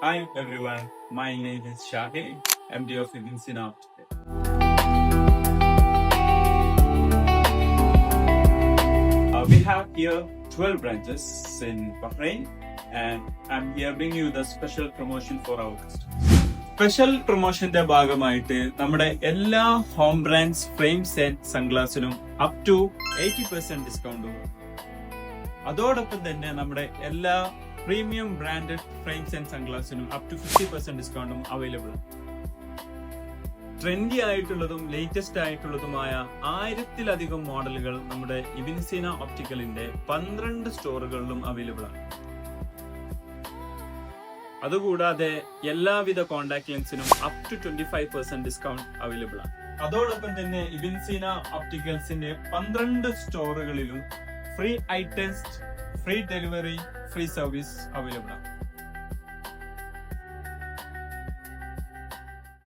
Hi everyone, my name is Shahid, MD of Ibinsina Optical. We have here 12 branches in Bahrain, and I'm here bringing you the special promotion for our customers. Special പ്രൊമോഷന്റെ ഭാഗമായിട്ട് നമ്മുടെ എല്ലാ home brands frames and സൺഗ്ലാസിനും up to 80% ഡിസ്കൗണ്ടും, അതോടൊപ്പം തന്നെ നമ്മുടെ എല്ലാ പ്രീമിയം ബ്രാൻഡഡ് ഫ്രെയിംസ് ആൻഡ് സൺഗ്ലാസിനും അപ് ടു 50% ഡിസ്കൗണ്ടും അവൈലബിൾ ആണ്. ട്രെൻഡി ആയിട്ടുള്ളതും ലേറ്റസ്റ്റ് ആയിട്ടുള്ളതുമായ 1000-ലധികം മോഡലുകൾ നമ്മുടെ ഇബിൻസിന ഓപ്റ്റിക്കലിന്റെ 12 സ്റ്റോറുകളിലും അവൈലബിൾ ആണ്. അതുകൂടാതെ എല്ലാവിധ കോൺടാക്ട് ലെൻസിനും അപ് ടു 25% ഡിസ്കൗണ്ട് അവൈലബിൾ ആണ്. അതോടൊപ്പം തന്നെ ഇബിൻസിന ഓപ്റ്റിക്കൽസിന്റെ 12 സ്റ്റോറുകളിലും free eye test, free delivery, free service available ആണ്.